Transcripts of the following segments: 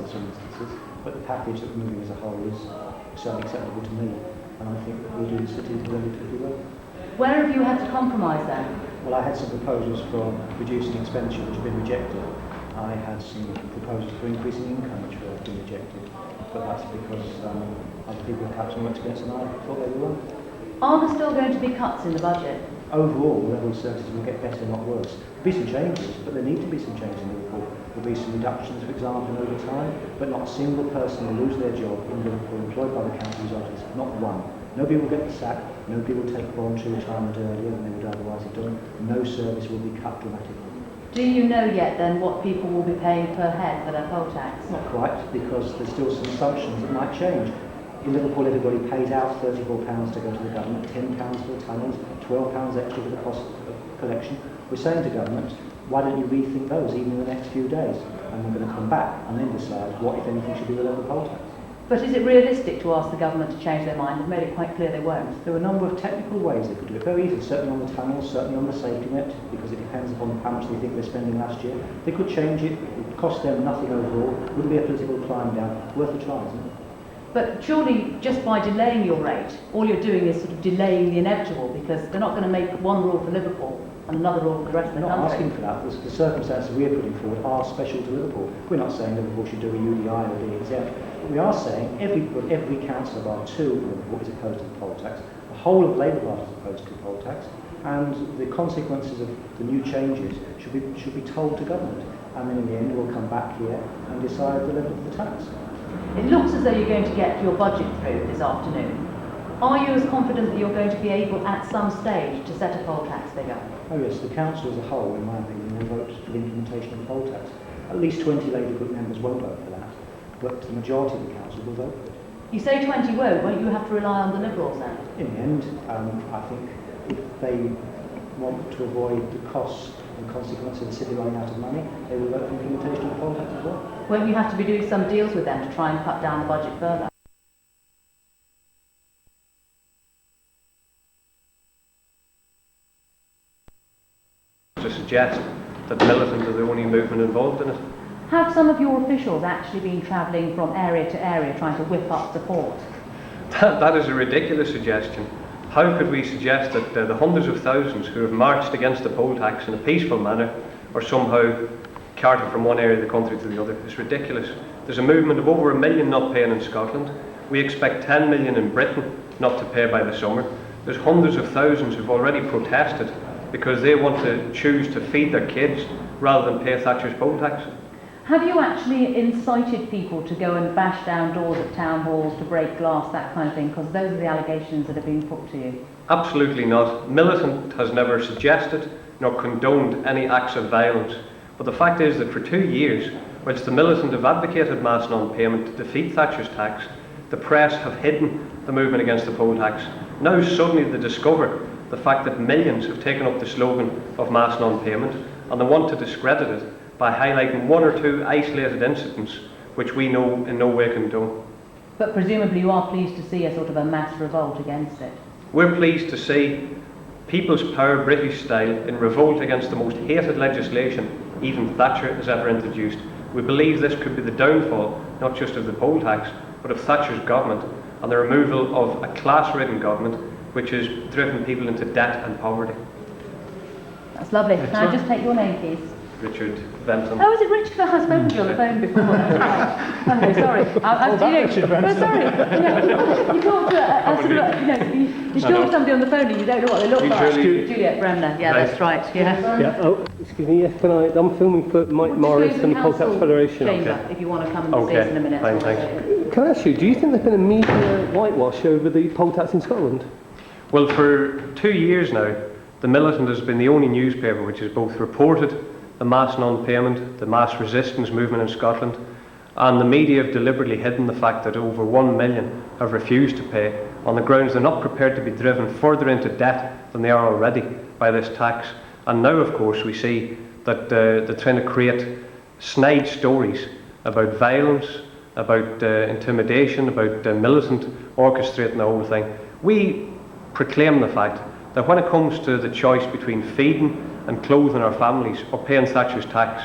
in some instances, but the package that we're moving as a whole is certainly acceptable to me, and I think that we'll do the city relatively well. Where have you had to compromise then? Well, I had some proposals for reducing expenditure which have been rejected. I had some proposals for increasing income which have been rejected, but that's because other people have perhaps worked against and I thought they were wrong. Are there still going to be cuts in the budget? Overall, the level of services will get better, not worse. There'll be some changes, but there need to be some changes in Liverpool. There'll be some reductions, for example, in overtime, but not a single person will lose their job in Liverpool employed by the council's office, not one. Nobody will get the sack, nobody will take voluntary retirement earlier than they would otherwise have done. No service will be cut dramatically. Do you know yet then what people will be paying per head for their poll tax? Not quite, because there's still some assumptions that might change. In Liverpool, everybody pays out £34 to go to the government, £10 for the tunnels, £12 extra for the cost of collection. We're saying to government, why don't you rethink those even in the next few days? And we're going to come back and then decide what, if anything, should be the level of poll tax. But is it realistic to ask the government to change their mind? They've made it quite clear they won't. There are a number of technical ways they could do it. Very easy, certainly on the tunnels, certainly on the safety net, because it depends upon how much they think they're spending last year. They could change it, it would cost them nothing overall, wouldn't be a political climb down, worth a try, isn't it? But surely just by delaying your rate, all you're doing is sort of delaying the inevitable, because they're not going to make one rule for Liverpool and another rule for the rest of the country. We're not asking for that. The circumstances we're putting forward are special to Liverpool. We're not saying Liverpool should do a UDI or be exempt. But we are saying every councillor bar two in Liverpool is opposed to the poll tax. The whole of Labour Party is opposed to the poll tax, and the consequences of the new changes should be told to government. And then in the end we'll come back here and decide the level of the tax. It looks as though you're going to get your budget through this afternoon. Are you as confident that you're going to be able at some stage to set a poll tax figure? Oh yes, the council as a whole, in my opinion, will vote for the implementation of the poll tax. At least 20 Labour group members won't vote for that, but the majority of the council will vote for it. You say 20 won't you have to rely on the Liberals then? In the end, I think if they want to avoid the costs and consequences of the city running out of money, they will vote for the implementation of the poll tax as well. Won't you have to be doing some deals with them to try and cut down the budget further? To suggest that militant are the only movement involved in it. Have some of your officials actually been travelling from area to area trying to whip up support? That is a ridiculous suggestion. How could we suggest that the hundreds of thousands who have marched against the poll tax in a peaceful manner are somehow carted from one area of the country to the other? It's ridiculous. There's a movement of over 1 million not paying in Scotland. We expect 10 million in Britain not to pay by the summer. There's hundreds of thousands who've already protested because they want to choose to feed their kids rather than pay Thatcher's poll tax. Have you actually incited people to go and bash down doors at town halls, to break glass, that kind of thing? Because those are the allegations that have been put to you. Absolutely not. Militant has never suggested nor condoned any acts of violence. But the fact is that for 2 years, whilst the militant have advocated mass non-payment to defeat Thatcher's tax, the press have hidden the movement against the poll tax. Now suddenly they discover the fact that millions have taken up the slogan of mass non-payment, and they want to discredit it by highlighting 1 or 2 isolated incidents which we know in no way condone. But presumably you are pleased to see a sort of a mass revolt against it. We're pleased to see people's power British style in revolt against the most hated legislation even Thatcher has ever introduced. We believe this could be the downfall not just of the poll tax but of Thatcher's government, and the removal of a class-ridden government which has driven people into debt and poverty. That's lovely. Can I just take your name, please? Richard Benson. Oh, is it Richard? I've spoken to you on the phone before. Oh, sorry. Sorry. Yeah, you talk to a sort of, you talk to somebody on the phone and you don't know what they look like. Juliet Bremner. Yeah, that's right. Yeah. Yeah. Oh, excuse me. Yes, can I? I'm filming for Mike Morris and the Poll Tax Federation. Chamber, if you want to come and see us in a minute. Fine, thanks. Can I ask you? Do you think there's been a media whitewash over the poll tax in Scotland? Well, for 2 years now, the Militant has been the only newspaper which has both reported the mass non-payment, the mass resistance movement in Scotland, and the media have deliberately hidden the fact that over 1 million have refused to pay on the grounds they're not prepared to be driven further into debt than they are already by this tax. And now, of course, we see that they're trying to create snide stories about violence, about intimidation, about militant orchestrating the whole thing. We proclaim the fact that when it comes to the choice between feeding and clothing our families or paying Thatcher's tax,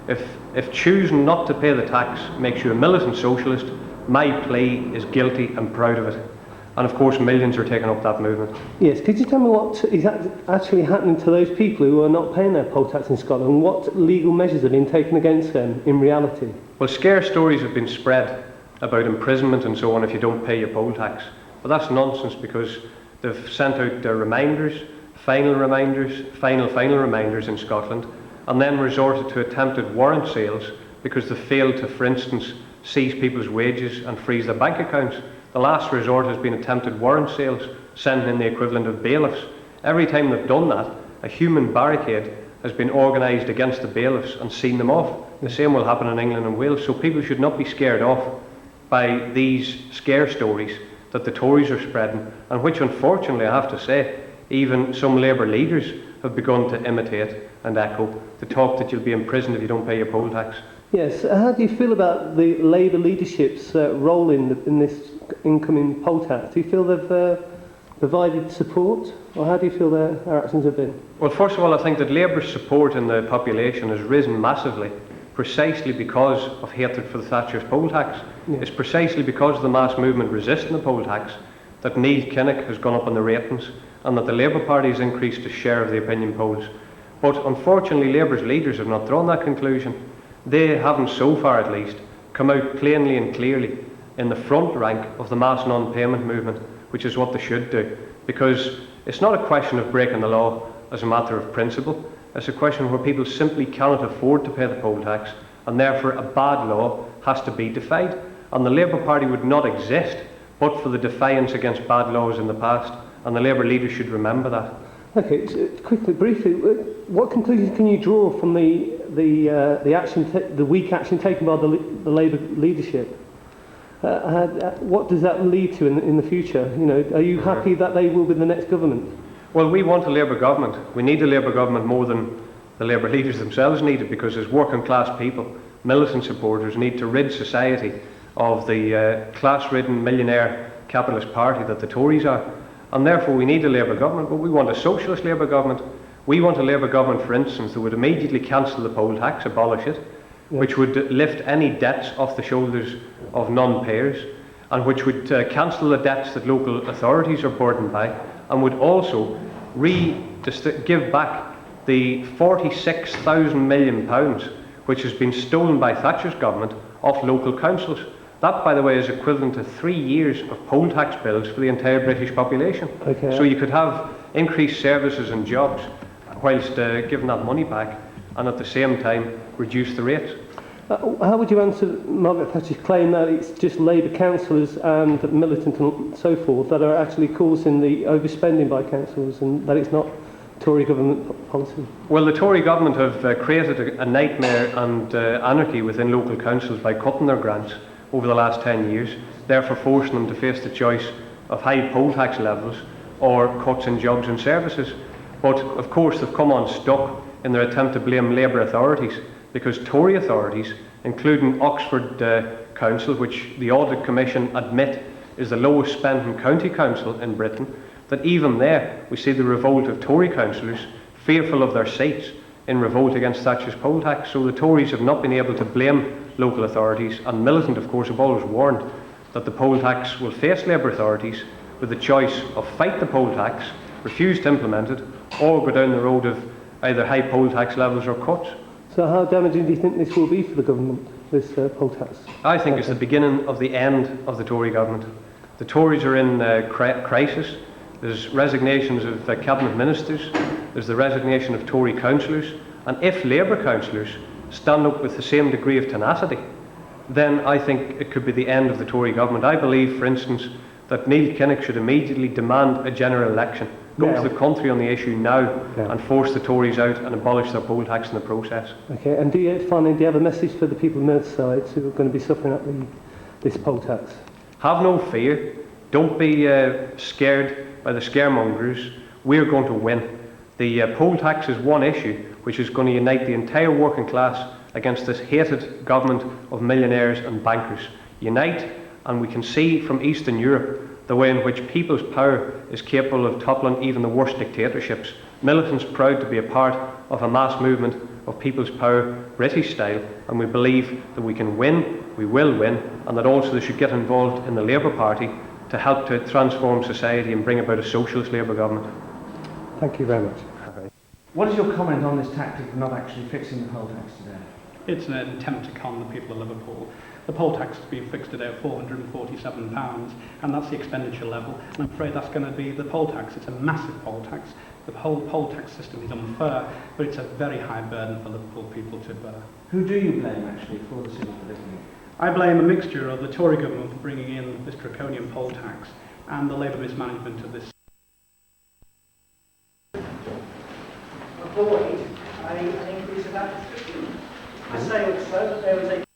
If choosing not to pay the tax makes you a militant socialist, my plea is guilty and proud of it. And of course millions are taking up that movement. Yes, could you tell me what is actually happening to those people who are not paying their poll tax in Scotland? What legal measures have been taken against them in reality? Well, scare stories have been spread about imprisonment and so on if you don't pay your poll tax. But that's nonsense, because they've sent out their reminders, final reminders in Scotland, and then resorted to attempted warrant sales because they failed to, for instance, seize people's wages and freeze their bank accounts. The last resort has been attempted warrant sales, sending in the equivalent of bailiffs. Every time they've done that, a human barricade has been organised against the bailiffs and seen them off. The same will happen in England and Wales, so people should not be scared off by these scare stories that the Tories are spreading, and which unfortunately, I have to say, even some Labour leaders have begun to imitate and echo, the talk that you'll be imprisoned if you don't pay your poll tax. Yes, how do you feel about the Labour leadership's role in this incoming poll tax? Do you feel they've provided support, or how do you feel their actions have been? Well, first of all, I think that Labour's support in the population has risen massively, precisely because of hatred for the Thatcher's poll tax. Yeah. It's precisely because of the mass movement resisting the poll tax that Neil Kinnock has gone up in the ratings, and that the Labour Party has increased its share of the opinion polls. But unfortunately, Labour's leaders have not drawn that conclusion. They haven't, so far at least, come out plainly and clearly in the front rank of the mass non-payment movement, which is what they should do. Because it's not a question of breaking the law as a matter of principle. It's a question where people simply cannot afford to pay the poll tax, and therefore a bad law has to be defied. And the Labour Party would not exist but for the defiance against bad laws in the past, and the Labour leaders should remember that. Okay, so quickly, briefly, what conclusions can you draw from the weak action taken by the Labour leadership? What does that lead to in the future? You know, are you happy that they will be the next government? Well, we want a Labour government. We need a Labour government more than the Labour leaders themselves need it, because as working class people, militant supporters, need to rid society of the class-ridden millionaire capitalist party that the Tories are. And therefore we need a Labour government, but we want a socialist Labour government. We want a Labour government, for instance, that would immediately cancel the poll tax, abolish it, which would lift any debts off the shoulders of non-payers, and which would cancel the debts that local authorities are burdened by, and would also give back the £46,000 million which has been stolen by Thatcher's government off local councils. That, by the way, is equivalent to 3 years of poll tax bills for the entire British population. Okay. So you could have increased services and jobs whilst giving that money back, and at the same time reduce the rates. How would you answer Margaret Thatcher's claim that it's just Labour councillors and militant and so forth that are actually causing the overspending by councillors, and that it's not Tory government policy? Well, the Tory government have created a nightmare and anarchy within local councils by cutting their grants over the last 10 years, therefore forcing them to face the choice of high poll tax levels or cuts in jobs and services. But of course they've come unstuck in their attempt to blame Labour authorities, because Tory authorities, including Oxford Council, which the Audit Commission admit is the lowest spending county council in Britain, that even there we see the revolt of Tory councillors fearful of their seats in revolt against Thatcher's poll tax. So the Tories have not been able to blame local authorities, and militant, of course, have always warned that the poll tax will face Labour authorities with the choice of fight the poll tax, refuse to implement it, or go down the road of either high poll tax levels or cuts. So how damaging do you think this will be for the government, this poll tax? I think it's the beginning of the end of the Tory government. The Tories are in crisis. There's resignations of cabinet ministers, there's the resignation of Tory councillors, and if Labour councillors stand up with the same degree of tenacity, then I think it could be the end of the Tory government. I believe, for instance, that Neil Kinnock should immediately demand a general election, go to the country on the issue now, and force the Tories out and abolish their poll tax in the process. Okay, and do you have a message for the people on the other side who are going to be suffering at this poll tax? Have no fear. Don't be scared by the scaremongers. We're going to win. The poll tax is one issue which is going to unite the entire working class against this hated government of millionaires and bankers. Unite, and we can see from Eastern Europe the way in which people's power is capable of toppling even the worst dictatorships. Militants proud to be a part of a mass movement of people's power, British style, and we believe that we can win, we will win, and that also they should get involved in the Labour Party to help to transform society and bring about a socialist Labour government. Thank you very much. What is your comment on this tactic of not actually fixing the poll tax today? It's an attempt to con the people of Liverpool. The poll tax has been fixed today at £447, and that's the expenditure level. And I'm afraid that's going to be the poll tax. It's a massive poll tax. The whole poll tax system is unfair, but it's a very high burden for Liverpool people to bear. Who do you blame, actually, for the city predicament? I blame a mixture of the Tory government for bringing in this draconian poll tax and the Labour mismanagement of this. Avoid an increase of that restriction. I say also that there is a